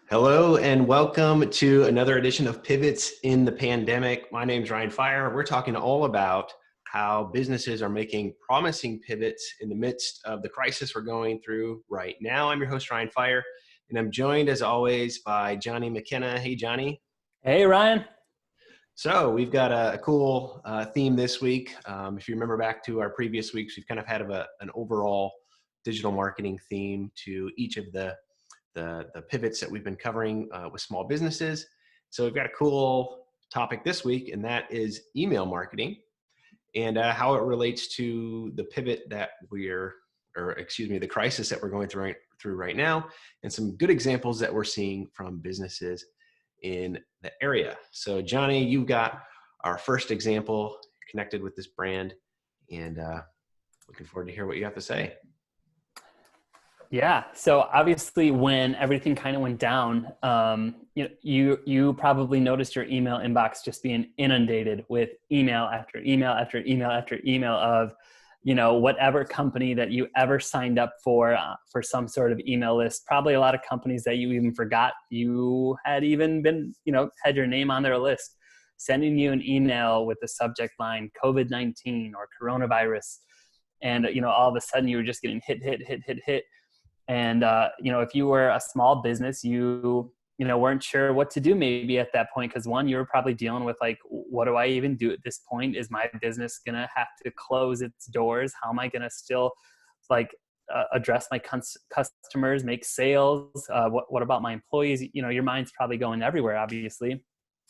Hello and welcome to another edition of Pivots in the Pandemic. My name's Ryan Fire. We're talking all about how businesses are making promising pivots in the midst of the crisis we're going through right now. I'm your host, Ryan Fire, and I'm joined as always by Johnny McKenna. Hey, Johnny. Hey, Ryan. So we've got a cool theme this week. If you remember back to our previous weeks, we've kind of had an overall digital marketing theme to each of the pivots that we've been covering with small businesses. So we've got a cool topic this week, and that is email marketing and how it relates to the pivot that the crisis that we're going through right now, and some good examples that we're seeing from businesses in the area. So Johnny, you've got our first example connected with this brand, and looking forward to hear what you have to say. Yeah. So obviously, when everything kind of went down, you probably noticed your email inbox just being inundated with email after email after email after email of, whatever company that you ever signed up for some sort of email list. Probably a lot of companies that you even forgot you had even been, had your name on their list, sending you an email with the subject line COVID-19 or coronavirus, and all of a sudden you were just getting hit. And, if you were a small business, you weren't sure what to do maybe at that point. Cause one, you were probably dealing with like, what do I even do at this point? Is my business going to have to close its doors? How am I going to still address my customers, make sales? What about my employees? Your mind's probably going everywhere, obviously.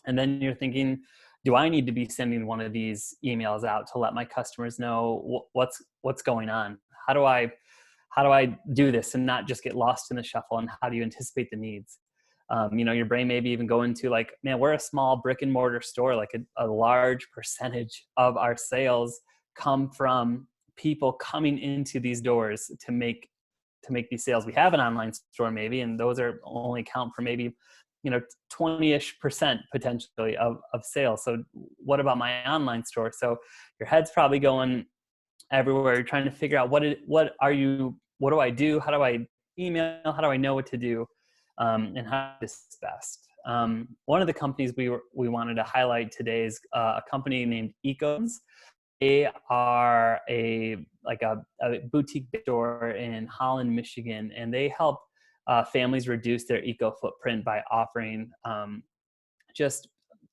And then you're thinking, do I need to be sending one of these emails out to let my customers know what's going on? How do I do this and not just get lost in the shuffle? And how do you anticipate the needs? Your brain maybe even go into like, man, we're a small brick and mortar store. Like a large percentage of our sales come from people coming into these doors to make these sales. We have an online store maybe, and those are only count for maybe 20-ish% potentially of sales. So what about my online store? So your head's probably going everywhere. You're trying to figure out what do I do? How do I email? How do I know what to do? And how this is best. One of the companies we wanted to highlight today is a company named EcoBuns. They are a boutique store in Holland, Michigan, and they help families reduce their eco footprint by offering just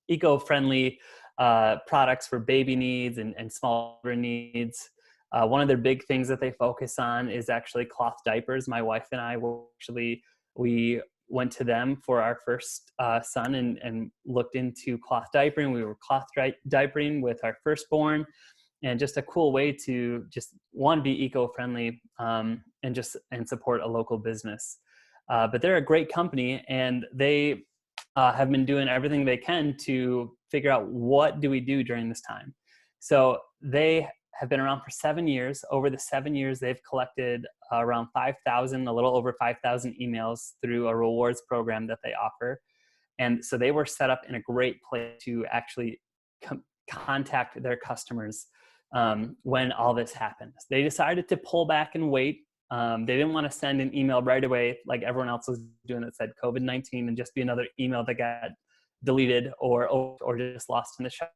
eco-friendly products for baby needs and smaller needs. One of their big things that they focus on is actually cloth diapers. My wife and I we went to them for our first son and looked into cloth diapering. We were cloth diapering with our firstborn, and just a cool way to just be eco-friendly and support a local business. But they're a great company, and they have been doing everything they can to figure out what do we do during this time. So they have been around for 7 years. Over the 7 years, they've collected around 5,000, a little over 5,000 emails through a rewards program that they offer. And so they were set up in a great place to actually contact their customers when all this happened. They decided to pull back and wait. They didn't want to send an email right away like everyone else was doing that said COVID-19 and just be another email that got deleted or just lost in the shuffle.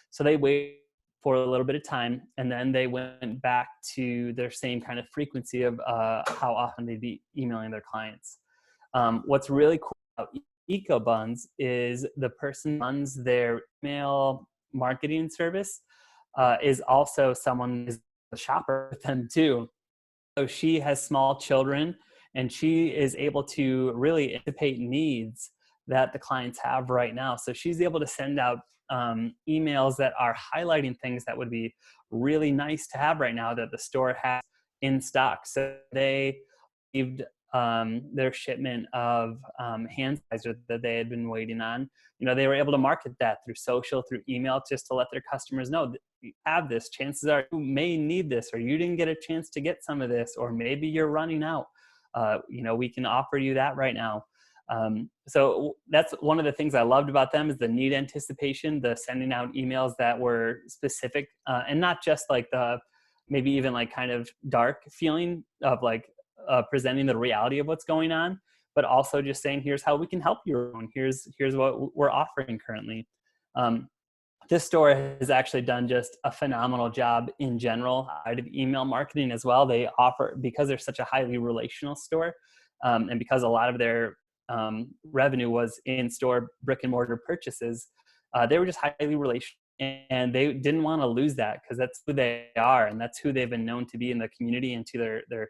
So they waited for a little bit of time, and then they went back to their same kind of frequency of how often they'd be emailing their clients. What's really cool about EcoBuns is the person who runs their email marketing service is also someone who's a shopper with them too. So she has small children, and she is able to really anticipate needs that the clients have right now. So she's able to send out emails that are highlighting things that would be really nice to have right now that the store has in stock. So they received their shipment of hand sanitizer that they had been waiting on. They were able to market that through social, through email, just to let their customers know that you have this. Chances are you may need this, or you didn't get a chance to get some of this, or maybe you're running out. We can offer you that right now. So that's one of the things I loved about them is the need anticipation, the sending out emails that were specific and not just like the maybe even like kind of dark feeling of like presenting the reality of what's going on, but also just saying, here's how we can help you. Here's what we're offering currently. This store has actually done just a phenomenal job in general out of email marketing as well. They offer, because they're such a highly relational store, and because a lot of their revenue was in-store brick and mortar purchases, they were just highly relational, and they didn't want to lose that because that's who they are and that's who they've been known to be in the community and to their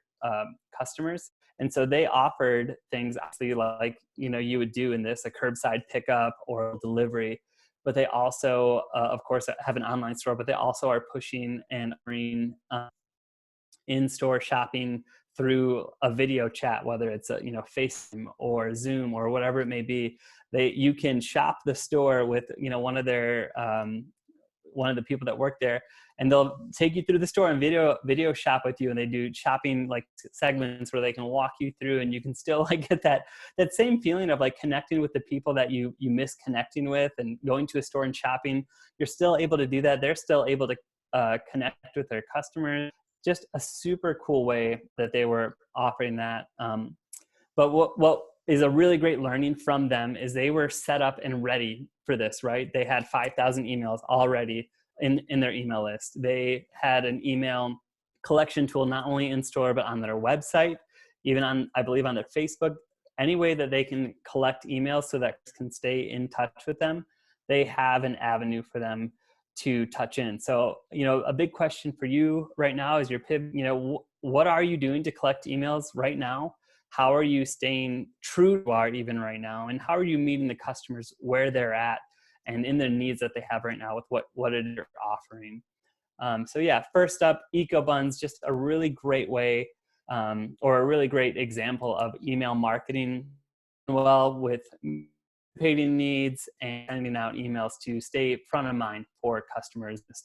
customers. And so they offered things actually like, you would do in this, a curbside pickup or delivery. But they also, of course, have an online store, but they also are pushing and offering in-store shopping through a video chat, whether it's FaceTime or Zoom or whatever it may be. You can shop the store with one of the people that work there, and they'll take you through the store and video shop with you, and they do shopping like segments where they can walk you through, and you can still like get that same feeling of like connecting with the people that you miss connecting with, and going to a store and shopping. You're still able to do that. They're still able to connect with their customers. Just a super cool way that they were offering that. But what is a really great learning from them is they were set up and ready for this, right? They had 5,000 emails already in their email list. They had an email collection tool, not only in store, but on their website, even on, I believe, on their Facebook. Any way that they can collect emails so that can stay in touch with them, they have an avenue for them to touch in. So, a big question for you right now is your pivot. What are you doing to collect emails right now? How are you staying true to art even right now? And how are you meeting the customers where they're at and in the needs that they have right now with what it is you're offering? So yeah, first up, EcoBuns, just a really great way or a really great example of email marketing well with paying needs and sending out emails to stay front of mind for customers this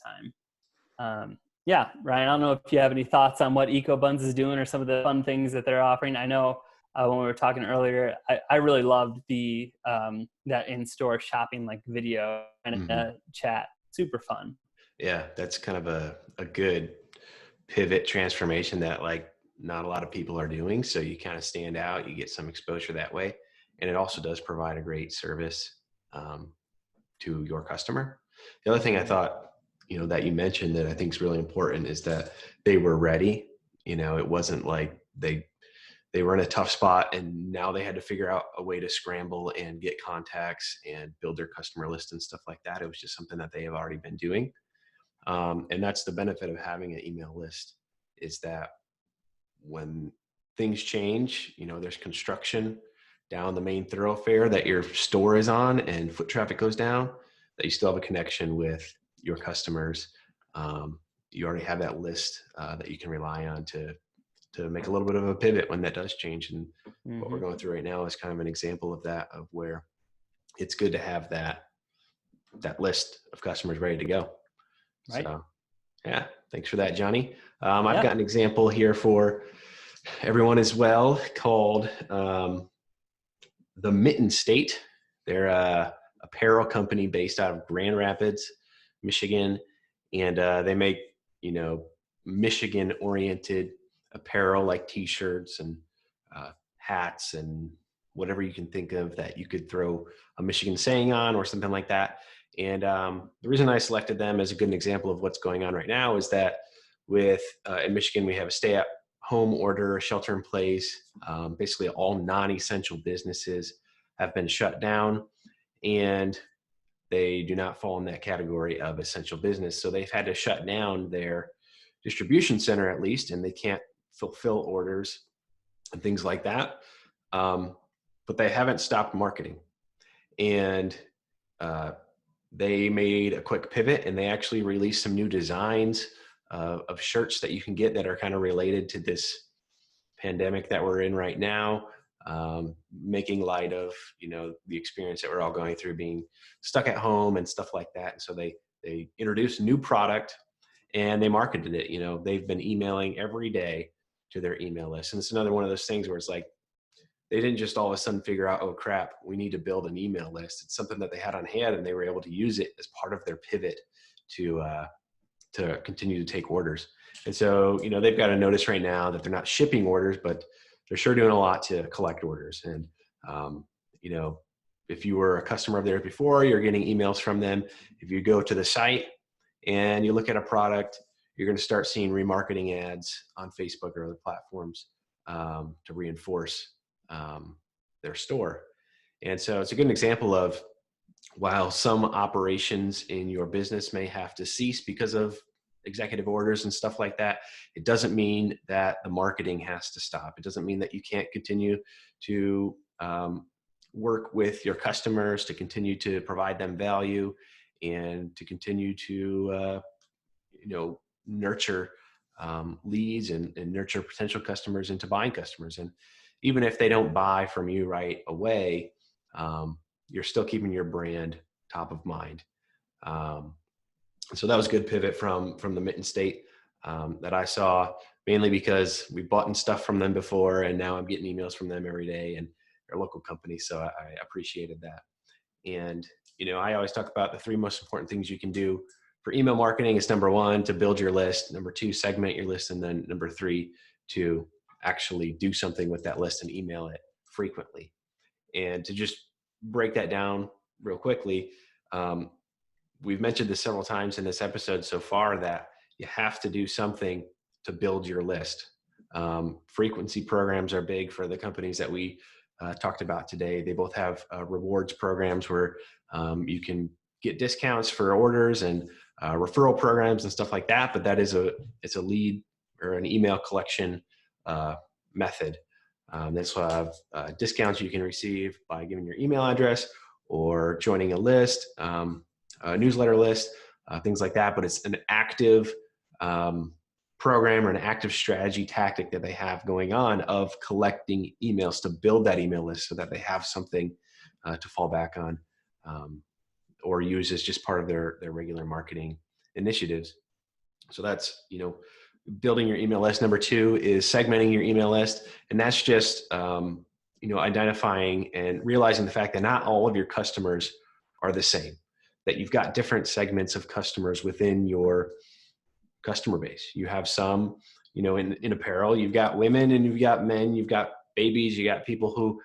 time. Yeah, Ryan, I don't know if you have any thoughts on what EcoBuns is doing or some of the fun things that they're offering. I know when we were talking earlier, I really loved the that in-store shopping like video and chat. Super fun. Yeah, that's kind of a good pivot transformation that like not a lot of people are doing. So you kind of stand out, you get some exposure that way. And it also does provide a great service to your customer. The other thing I thought, that you mentioned that I think is really important is that they were ready. It wasn't like they were in a tough spot and now they had to figure out a way to scramble and get contacts and build their customer list and stuff like that. It was just something that they have already been doing. And that's the benefit of having an email list, is that when things change, there's construction down the main thoroughfare that your store is on and foot traffic goes down, that you still have a connection with your customers. You already have that list that you can rely on to make a little bit of a pivot when that does change. And what we're going through right now is kind of an example of that, of where it's good to have that list of customers ready to go. Right. So yeah, thanks for that, Johnny. I've got an example here for everyone as well called the Mitten State. They're a apparel company based out of Grand Rapids, Michigan. And they make, Michigan oriented apparel like t-shirts and hats and whatever you can think of that you could throw a Michigan saying on or something like that. And the reason I selected them as a good example of what's going on right now is that in Michigan, we have a stay-at-home order, shelter in place. Basically, all non-essential businesses have been shut down, and they do not fall in that category of essential business. So they've had to shut down their distribution center at least, and they can't fulfill orders and things like that. But they haven't stopped marketing. And they made a quick pivot, and they actually released some new designs of shirts that you can get that are kind of related to this pandemic that we're in right now, making light of, the experience that we're all going through, being stuck at home and stuff like that. And so they introduced a new product and they marketed it. They've been emailing every day to their email list. And it's another one of those things where it's like, they didn't just all of a sudden figure out, oh crap, we need to build an email list. It's something that they had on hand, and they were able to use it as part of their pivot to continue to take orders. And so, they've got a notice right now that they're not shipping orders, but they're sure doing a lot to collect orders. And, you know, if you were a customer of theirs before, you're getting emails from them. If you go to the site and you look at a product, you're going to start seeing remarketing ads on Facebook or other platforms to reinforce their store. And so it's a good example of, while some operations in your business may have to cease because of executive orders and stuff like that, it doesn't mean that the marketing has to stop. It doesn't mean that you can't continue to work with your customers, to continue to provide them value, and to continue to nurture leads and nurture potential customers into buying customers. And even if they don't buy from you right away, you're still keeping your brand top of mind. So that was a good pivot from the Mitten State that I saw, mainly because we bought stuff from them before, and now I'm getting emails from them every day, and they're a local company, so I appreciated that. And, I always talk about the 3 most important things you can do for email marketing is, number 1, to build your list, number 2, segment your list, and then number 3, to actually do something with that list and email it frequently. And to just break that down real quickly, we've mentioned this several times in this episode so far, that you have to do something to build your list. Frequency programs are big for the companies that we talked about today. They both have rewards programs where you can get discounts for orders, and referral programs and stuff like that. But that is it's a lead or an email collection method. This will have discounts you can receive by giving your email address or joining a list, a newsletter list, things like that. But it's an active program or an active strategy tactic that they have going on of collecting emails to build that email list so that they have something to fall back on or use as just part of their regular marketing initiatives. So that's, building your email list. Number 2 is segmenting your email list. And that's just, identifying and realizing the fact that not all of your customers are the same, that you've got different segments of customers within your customer base. You have some, in apparel, you've got women and you've got men, you've got babies, you got people who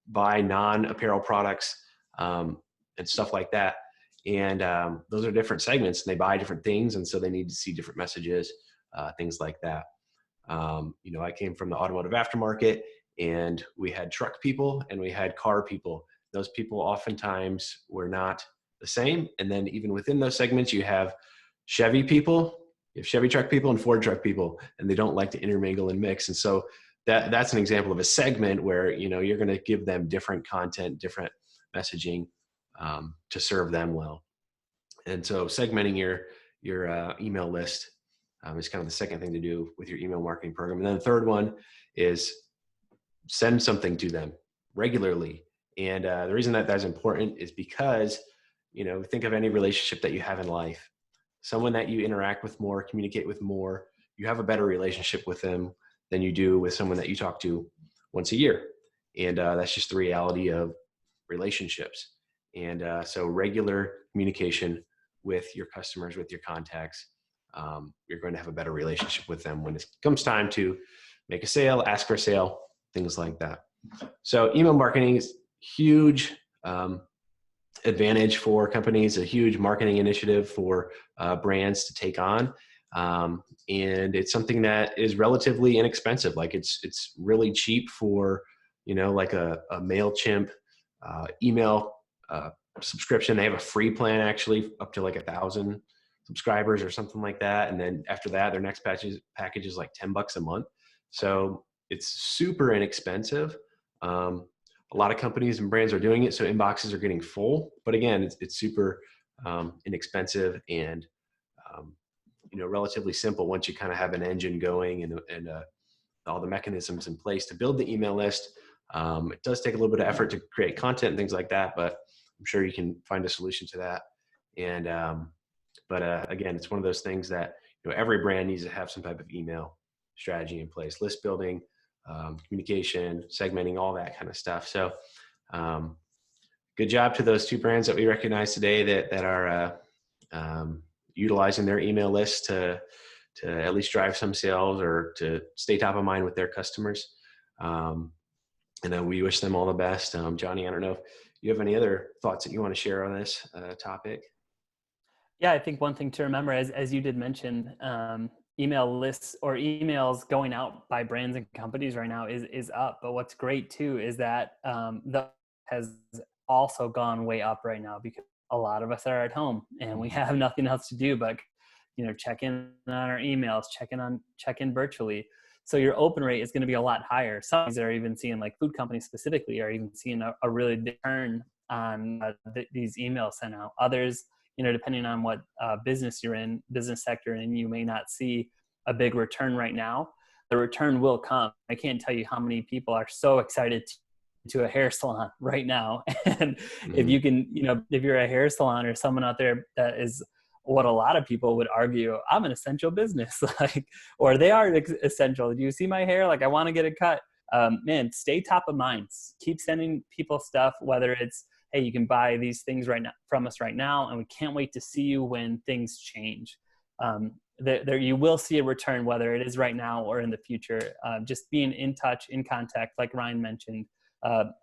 buy non-apparel products and stuff like that. And those are different segments, and they buy different things. And so they need to see different messages, things like that. I came from the automotive aftermarket, and we had truck people and we had car people. Those people oftentimes were not the same. And then even within those segments, you have Chevy people, you have Chevy truck people and Ford truck people, and they don't like to intermingle and mix. And so that's an example of a segment where, you're going to give them different content, different messaging to serve them well. And so segmenting your email list is kind of the second thing to do with your email marketing program. And then the third one is send something to them regularly. And the reason that that's important is because, think of any relationship that you have in life. Someone that you interact with more, communicate with more, you have a better relationship with them than you do with someone that you talk to once a year. And that's just the reality of relationships. And so regular communication with your customers, with your contacts, you're going to have a better relationship with them when it comes time to make a sale, ask for a sale, things like that. So email marketing is huge advantage for companies, a huge marketing initiative for brands to take on. And it's something that is relatively inexpensive. Like it's really cheap for, like a MailChimp email subscription. They have a free plan actually up to like 1,000 subscribers or something like that. And then after that, their next package is like $10 a month. So it's super inexpensive. A lot of companies and brands are doing it, so inboxes are getting full. But again, it's super inexpensive and relatively simple once you kind of have an engine going and all the mechanisms in place to build the email list. It does take a little bit of effort to create content and things like that, but I'm sure you can find a solution to that. And again, it's one of those things that every brand needs to have some type of email strategy in place, list building, communication, segmenting, all that kind of stuff. So good job to those 2 brands that we recognize today that are utilizing their email list to at least drive some sales or to stay top of mind with their customers. And we wish them all the best. Johnny, I don't know if you have any other thoughts that you want to share on this topic. Yeah, I think one thing to remember, as you did mention, email lists or emails going out by brands and companies right now is up. But what's great too is that the has also gone way up right now because a lot of us are at home and we have nothing else to do but check in on our emails, check in virtually. So your open rate is going to be a lot higher. Some are even seeing, like food companies specifically, are even seeing a really big turn on these emails sent out. Others, depending on what business sector, and you may not see a big return right now. The return will come. I can't tell you how many people are so excited to a hair salon right now. And if you can, if you're a hair salon or someone out there that is what a lot of people would argue, I'm an essential business, or they are essential. Do you see my hair? I want to get it cut. Man, stay top of mind. Keep sending people stuff, whether it's, hey, you can buy these things right now from us right now, and we can't wait to see you when things change. There you will see a return, whether it is right now or in the future. Just being in touch, in contact, like Ryan mentioned,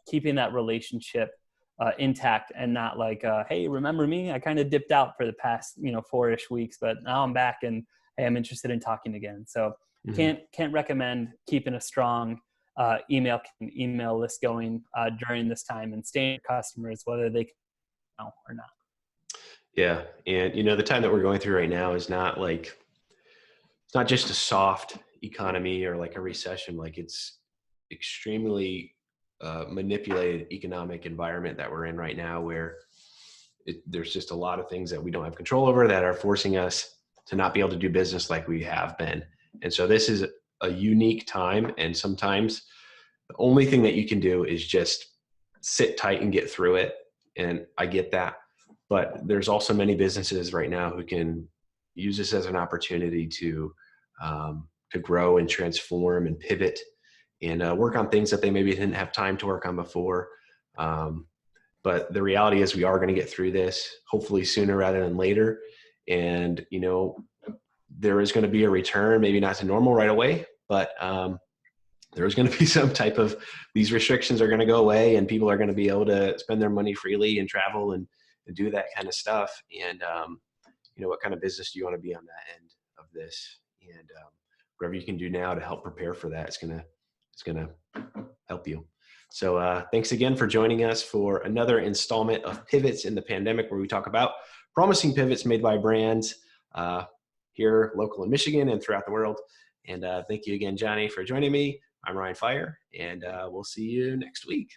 keeping that relationship intact, and not hey, remember me? I kind of dipped out for the past 4-ish weeks, but now I'm back and hey, I'm interested in talking again. So can't recommend keeping a strong email list going during this time, and staying with customers whether they can know or not. Yeah, and the time that we're going through right now is not it's not just a soft economy or a recession. It's extremely manipulated economic environment that we're in right now, where there's just a lot of things that we don't have control over that are forcing us to not be able to do business like we have been. And so this is a unique time, and sometimes the only thing that you can do is just sit tight and get through it. And I get that, but there's also many businesses right now who can use this as an opportunity to grow and transform and pivot and work on things that they maybe didn't have time to work on before. But the reality is we are going to get through this, hopefully sooner rather than later. And, there is going to be a return, maybe not to normal right away, but there's going to be some type of, these restrictions are going to go away, and people are going to be able to spend their money freely and travel and do that kind of stuff. And, what kind of business do you want to be on that end of this? And whatever you can do now to help prepare for that, it's going to help you. So thanks again for joining us for another installment of Pivots in the Pandemic, where we talk about promising pivots made by brands here local in Michigan and throughout the world. And thank you again, Johnny, for joining me. I'm Ryan Fire, and we'll see you next week.